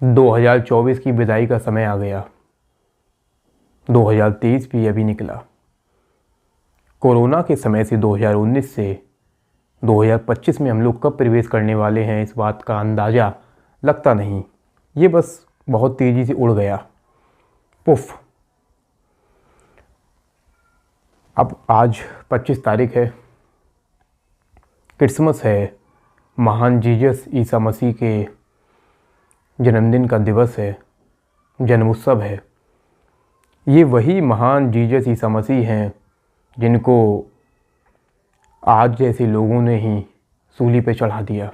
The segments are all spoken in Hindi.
2024 की विदाई का समय आ गया। 2023 भी अभी निकला। कोरोना के समय से 2019 से 2025 में हम लोग कब प्रवेश करने वाले हैं, इस बात का अंदाज़ा लगता नहीं। ये बस बहुत तेज़ी से उड़ गया, पुफ। अब आज 25 तारीख है, क्रिसमस है, महान जीसस ईसा मसीह के जन्मदिन का दिवस है, जन्मोत्सव है। ये वही महान जीसस ईसा मसीह हैं जिनको आज जैसे लोगों ने ही सूली पे चढ़ा दिया।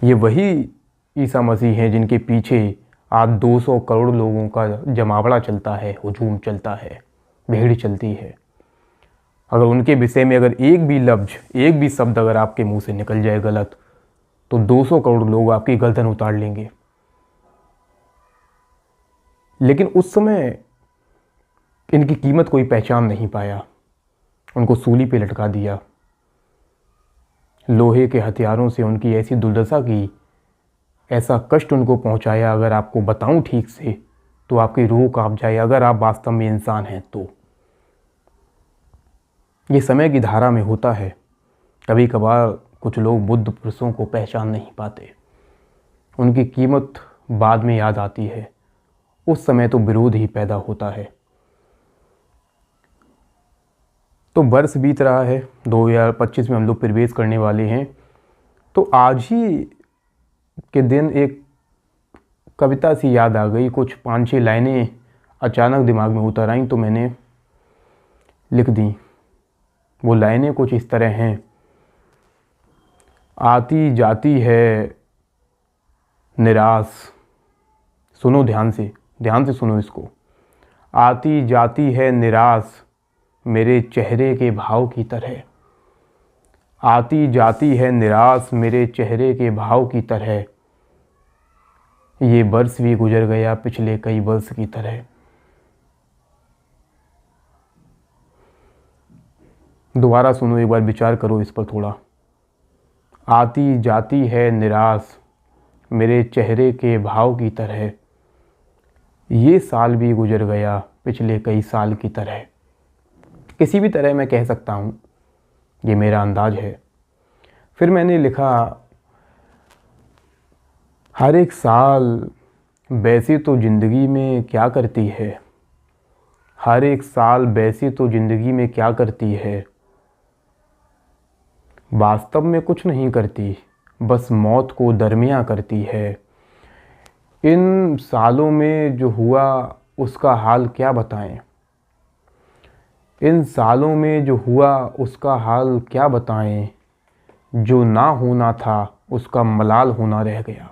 ये वही ईसा मसीह हैं जिनके पीछे आज 200 करोड़ लोगों का जमावड़ा चलता है, हुजूम चलता है, भीड़ चलती है। अगर उनके विषय में अगर एक भी लफ्ज़, एक भी शब्द अगर आपके मुंह से निकल जाए गलत, तो 200 करोड़ लोग आपकी गर्दन उतार लेंगे। लेकिन उस समय इनकी कीमत कोई पहचान नहीं पाया, उनको सूली पे लटका दिया। लोहे के हथियारों से उनकी ऐसी दुर्दशा की, ऐसा कष्ट उनको पहुंचाया, अगर आपको बताऊं ठीक से तो आपकी रूह कांप जाए, अगर आप वास्तव में इंसान हैं तो। ये समय की धारा में होता है। कभी कभार कुछ लोग बुद्ध पुरुषों को पहचान नहीं पाते, उनकी कीमत बाद में याद आती है, उस समय तो विरोध ही पैदा होता है। तो वर्ष बीत रहा है, 2025 में हम लोग प्रवेश करने वाले हैं। तो आज ही के दिन एक कविता सी याद आ गई, कुछ 5-6 लाइनें अचानक दिमाग में उतर आईं तो मैंने लिख दी। वो लाइनें कुछ इस तरह हैं। आती जाती है निराश, सुनो ध्यान से सुनो इसको। आती जाती है निराश मेरे चेहरे के भाव की तरह। आती जाती है निराश मेरे चेहरे के भाव की तरह। ये वर्ष भी गुजर गया पिछले कई वर्ष की तरह। दोबारा सुनो, एक बार विचार करो इस पर थोड़ा। आती जाती है निराश मेरे चेहरे के भाव की तरह। ये साल भी गुजर गया पिछले कई साल की तरह। किसी भी तरह मैं कह सकता हूँ, ये मेरा अंदाज है। फिर मैंने लिखा, हर एक साल वैसे तो ज़िंदगी में क्या करती है। हर एक साल वैसे तो ज़िंदगी में क्या करती है। वास्तव में कुछ नहीं करती, बस मौत को दरमियाँ करती है। इन सालों में जो हुआ उसका हाल क्या बताएं। इन सालों में जो हुआ उसका हाल क्या बताएं। जो ना होना था उसका मलाल होना रह गया।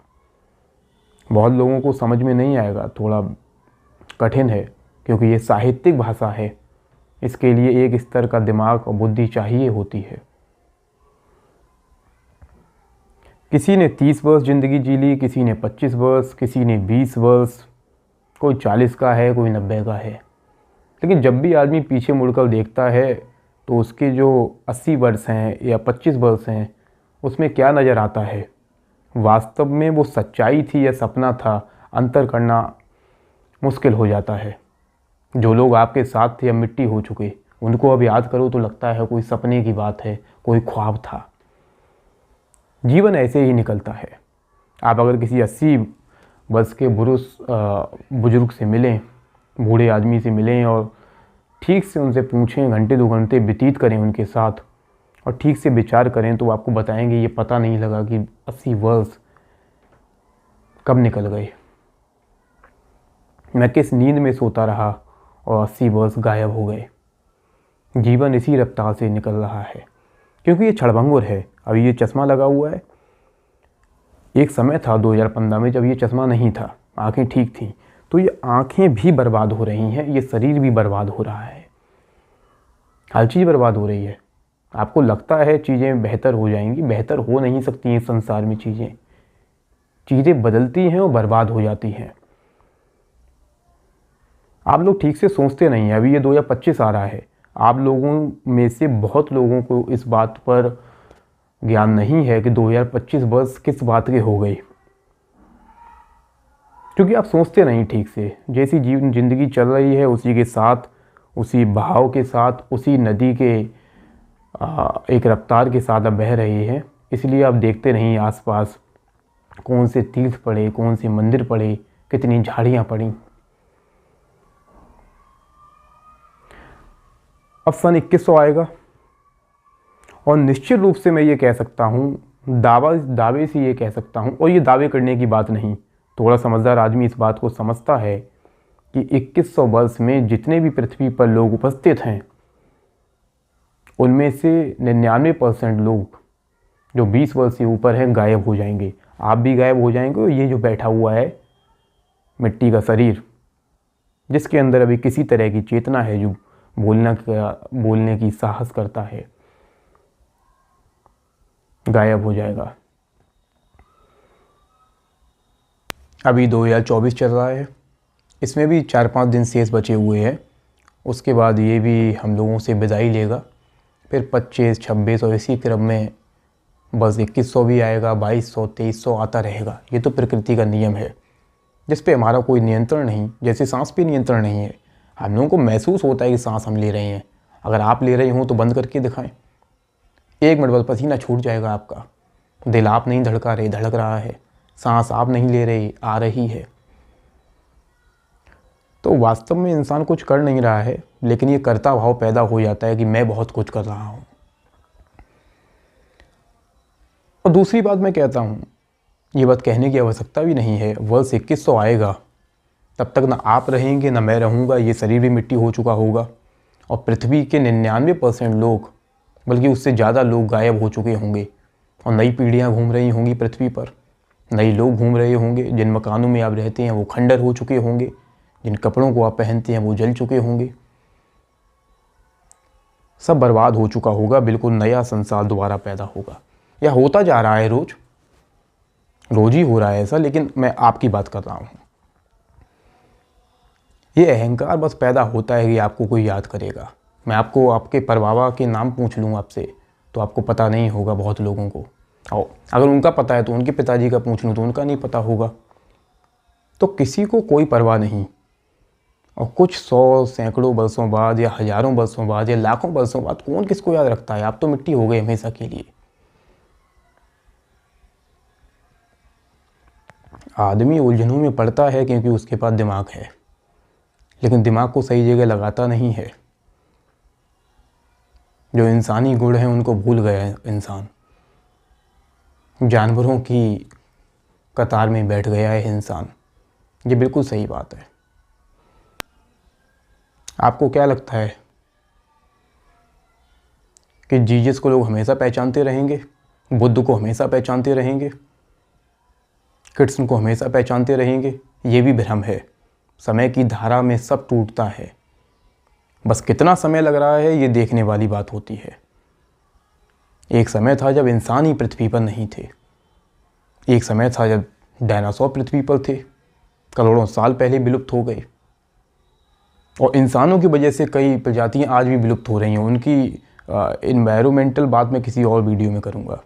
बहुत लोगों को समझ में नहीं आएगा, थोड़ा कठिन है क्योंकि ये साहित्यिक भाषा है। इसके लिए एक स्तर का दिमाग और बुद्धि चाहिए होती है। किसी ने 30 वर्ष ज़िंदगी जी ली, किसी ने 25 वर्ष, किसी ने 20 वर्ष, कोई 40 का है, कोई 90 का है। लेकिन जब भी आदमी पीछे मुड़कर देखता है तो उसके जो 80 वर्ष हैं या 25 वर्ष हैं, उसमें क्या नज़र आता है। वास्तव में वो सच्चाई थी या सपना था, अंतर करना मुश्किल हो जाता है। जो लोग आपके साथ थे अब मिट्टी हो चुके, उनको अब याद करो तो लगता है कोई सपने की बात है, कोई ख्वाब था। जीवन ऐसे ही निकलता है। आप अगर किसी 80 वर्ष के बुजुर्ग से मिलें, बूढ़े आदमी से मिलें और ठीक से उनसे पूछें, घंटे 2 घंटे व्यतीत करें उनके साथ और ठीक से विचार करें, तो आपको बताएंगे ये पता नहीं लगा कि 80 वर्ष कब निकल गए। मैं किस नींद में सोता रहा और 80 वर्ष गायब हो गए। जीवन इसी रफ्तार से निकल रहा है क्योंकि ये क्षणभंगुर है। अभी ये चश्मा लगा हुआ है, एक समय था 2015 में जब ये चश्मा नहीं था, आंखें ठीक थीं, तो ये आंखें भी बर्बाद हो रही हैं, ये शरीर भी बर्बाद हो रहा है, हर चीज़ बर्बाद हो रही है। आपको लगता है चीज़ें बेहतर हो जाएंगी, बेहतर हो नहीं सकती हैं। संसार में चीज़ें बदलती हैं और बर्बाद हो जाती हैं। आप लोग ठीक से सोचते नहीं हैं। अभी ये 2025 आ रहा है, आप लोगों में से बहुत लोगों को इस बात पर ज्ञान नहीं है कि 2025 वर्ष किस बात के हो गए, क्योंकि आप सोचते नहीं ठीक से। जैसी जीवन जिंदगी चल रही है उसी के साथ, उसी बहाव के साथ, उसी नदी के एक रफ्तार के साथ आप बह रहे हैं। इसलिए आप देखते नहीं आसपास कौन से तीर्थ पड़े, कौन से मंदिर पड़े, कितनी झाड़ियाँ पड़ी। अब सन 2100 आएगा और निश्चित रूप से मैं ये कह सकता हूँ, दावे से ये कह सकता हूँ, और ये दावे करने की बात नहीं, थोड़ा समझदार आदमी इस बात को समझता है कि 2100 वर्ष में जितने भी पृथ्वी पर लोग उपस्थित हैं उनमें से 99% लोग जो 20 वर्ष से ऊपर हैं गायब हो जाएंगे। आप भी गायब हो जाएंगे और ये जो बैठा हुआ है मिट्टी का शरीर, जिसके अंदर अभी किसी तरह की चेतना है, जो बोलने की साहस करता है, गायब हो जाएगा। अभी 2024 चल रहा है, इसमें भी 4-5 दिन शेष बचे हुए हैं। उसके बाद ये भी हम लोगों से विदाई लेगा। फिर 25, 26 और इसी क्रम में बस 2100 भी आएगा, 2200, 2300 आता रहेगा। ये तो प्रकृति का नियम है जिस पे हमारा कोई नियंत्रण नहीं, जैसे सांस पे नियंत्रण नहीं है। हम लोगों को महसूस होता है कि सांस हम ले रहे हैं। अगर आप ले रहे हो तो बंद करके दिखाएं, 1 मिनट बाद पसीना छूट जाएगा आपका। दिल आप नहीं धड़का रहे, धड़क रहा है। सांस आप नहीं ले रहे, आ रही है। तो वास्तव में इंसान कुछ कर नहीं रहा है, लेकिन ये कर्ता भाव पैदा हो जाता है कि मैं बहुत कुछ कर रहा हूँ। और दूसरी बात मैं कहता हूँ, ये बात कहने की आवश्यकता भी नहीं है, वर्ष 2100 आएगा तब तक ना आप रहेंगे ना मैं रहूँगा, ये शरीर भी मिट्टी हो चुका होगा और पृथ्वी के 99% लोग, बल्कि उससे ज़्यादा लोग गायब हो चुके होंगे और नई पीढ़ियाँ घूम रही होंगी पृथ्वी पर। नए लोग घूम रहे होंगे। जिन मकानों में आप रहते हैं वो खंडर हो चुके होंगे, जिन कपड़ों को आप पहनते हैं वो जल चुके होंगे। सब बर्बाद हो चुका होगा। बिल्कुल नया संसार दोबारा पैदा होगा, या होता जा रहा है। रोज ही हो रहा है ऐसा, लेकिन मैं आपकी बात कर रहा हूँ। ये अहंकार बस पैदा होता है कि आपको कोई याद करेगा। मैं आपको आपके परबाबा के नाम पूछ लूँ आपसे तो आपको पता नहीं होगा बहुत लोगों को, और अगर उनका पता है तो उनके पिताजी का पूछ लूँ तो उनका नहीं पता होगा। तो किसी को कोई परवाह नहीं। और कुछ 100 सैकड़ों वर्षों बाद या हज़ारों वर्षों बाद या लाखों वर्षों बाद कौन किसको याद रखता है। आप तो मिट्टी हो गए हमेशा के लिए। आदमी उलझनों में पड़ता है क्योंकि उसके पास दिमाग है, लेकिन दिमाग को सही जगह लगाता नहीं है। जो इंसानी गुण हैं उनको भूल गया है इंसान। जानवरों की कतार में बैठ गया है इंसान। ये बिल्कुल सही बात है। आपको क्या लगता है कि जीसस को लोग हमेशा पहचानते रहेंगे, बुद्ध को हमेशा पहचानते रहेंगे, कृष्ण को हमेशा पहचानते रहेंगे? ये भी भ्रम है। समय की धारा में सब टूटता है, बस कितना समय लग रहा है ये देखने वाली बात होती है। एक समय था जब इंसान ही पृथ्वी पर नहीं थे। एक समय था जब डायनासोर पृथ्वी पर थे, करोड़ों साल पहले विलुप्त हो गए। और इंसानों की वजह से कई प्रजातियां आज भी विलुप्त हो रही हैं। उनकी इन्वायरमेंटल बात मैं किसी और वीडियो में करूँगा।